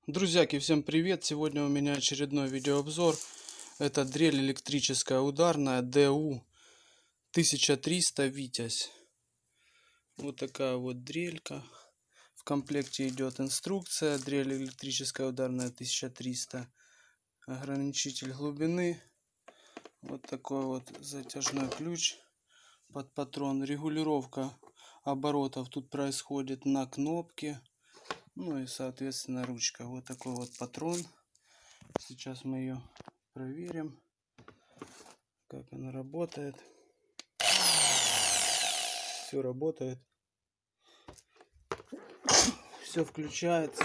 Друзьяки, всем привет! Сегодня у меня очередной видеообзор. Это дрель электрическая ударная ДУ 1300 Витязь. Вот такая вот дрелька. В комплекте идет инструкция. Дрель электрическая ударная 1300. Ограничитель глубины. Вот такой вот затяжной ключ под патрон. Регулировка оборотов тут происходит на кнопке. Ну и соответственно ручка. Вот такой вот патрон. Сейчас мы ее проверим, как она работает. Все работает. Все включается.